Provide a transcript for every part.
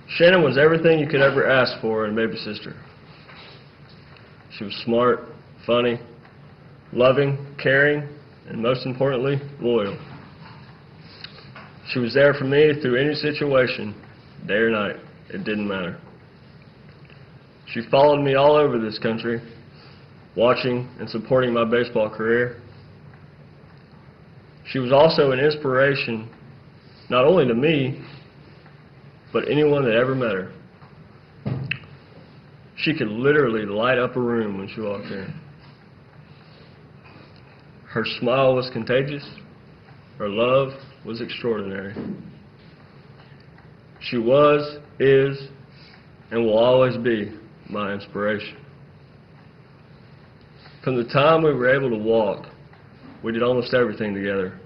Shannon was everything you could ever ask for in a baby sister. She was smart, funny, loving, caring, and most importantly, loyal. She was there for me through any situation, day or night. It didn't matter. She followed me all over this country, watching and supporting my baseball career. She was also an inspiration, not only to me, but anyone that ever met her. She could literally light up a room when she walked in. Her smile was contagious. Her love was extraordinary. She was, is, and will always be my inspiration. From the time we were able to walk, we did almost everything together.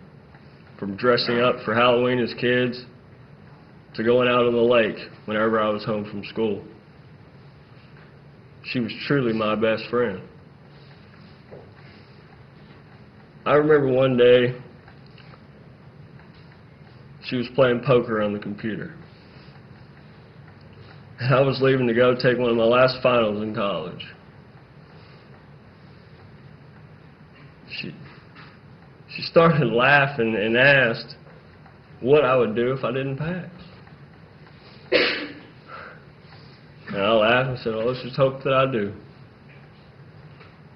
From dressing up for Halloween as kids, to going out on the lake whenever I was home from school. She was truly my best friend. I remember one day, she was playing poker on the computer. And I was leaving to go take one of my last finals in college. She started laughing and asked what I would do if I didn't pass. And I laughed and said, well, let's just hope that I do.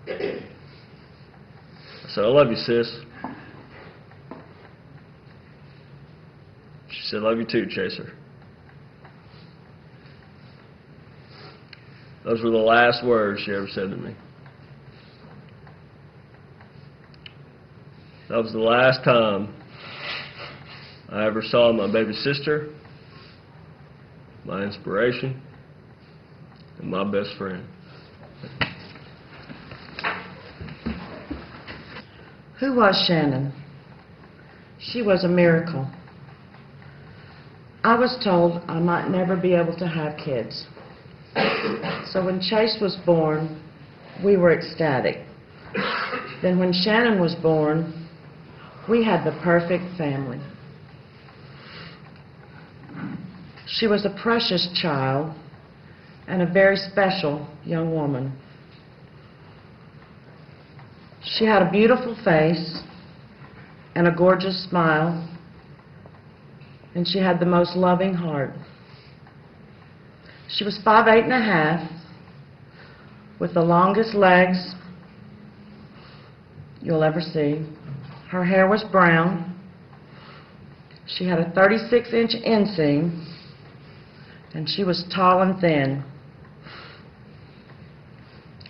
I said, I love you, sis. She said, love you too, Chaser. Those were the last words she ever said to me. That was the last time I ever saw my baby sister, my inspiration, and my best friend. Who was Shannon? She was a miracle. I was told I might never be able to have kids. So when Chase was born, we were ecstatic. Then when Shannon was born, we had the perfect family. She was a precious child and a very special young woman. She had a beautiful face and a gorgeous smile, and she had the most loving heart. She was 5'8½", with the longest legs you'll ever see. Her hair was brown. She had a 36-inch inseam, and she was tall and thin.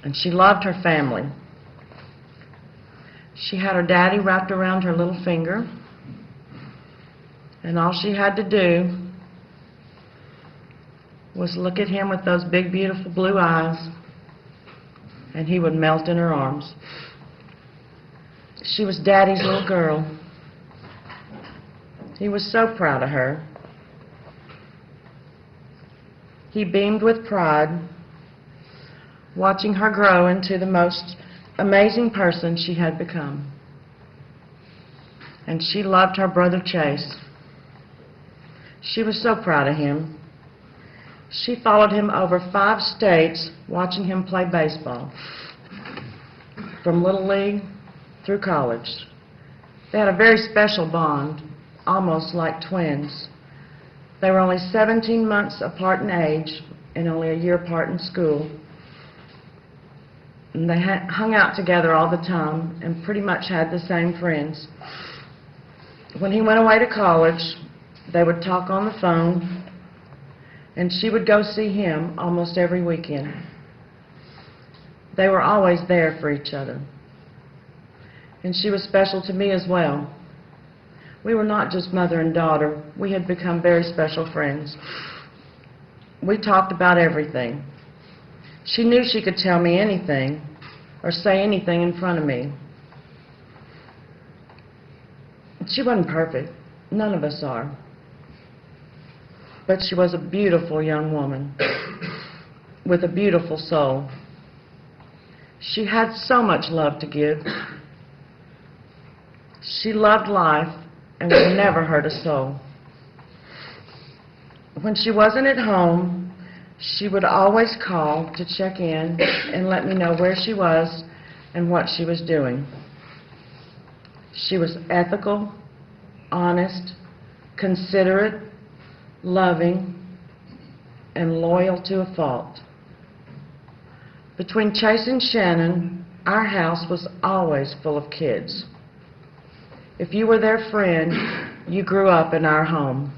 And she loved her family. She had her daddy wrapped around her little finger, and all she had to do was look at him with those big, beautiful blue eyes, and he would melt in her arms. She was Daddy's little girl. He was so proud of her. He beamed with pride, watching her grow into the most amazing person she had become. And she loved her brother Chase. She was so proud of him. She followed him over 5 states, watching him play baseball, from Little League through college. They had a very special bond, almost like twins. They were only 17 months apart in age and only a year apart in school. And they hung out together all the time and pretty much had the same friends. When he went away to college, they would talk on the phone, and she would go see him almost every weekend. They were always there for each other. And she was special to me as well. We were not just mother and daughter. We had become very special friends. We talked about everything. She knew she could tell me anything or say anything in front of me. She wasn't perfect. None of us are. But she was a beautiful young woman with a beautiful soul. She had so much love to give. She loved life and would never hurt a soul. When she wasn't at home, she would always call to check in and let me know where she was and what she was doing. She was ethical, honest, considerate, loving, and loyal to a fault. Between Chase and Shannon, our house was always full of kids. If you were their friend, you grew up in our home.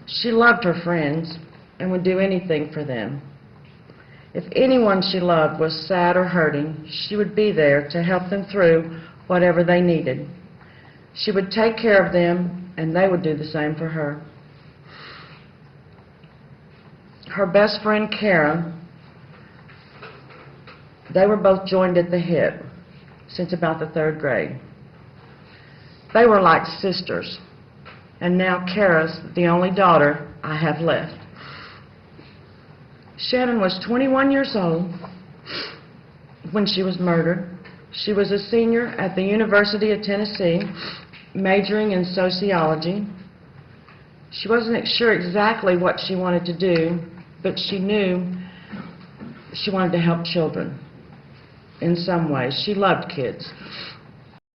She loved her friends and would do anything for them. If anyone she loved was sad or hurting, she would be there to help them through whatever they needed. She would take care of them, and they would do the same for her. Her best friend, Kara, they were both joined at the hip since about the 3rd grade. They were like sisters, and now Kara's the only daughter I have left. Shannon was 21 years old when she was murdered. She was a senior at the University of Tennessee, majoring in sociology. She wasn't sure exactly what she wanted to do, but she knew she wanted to help children in some ways. She loved kids.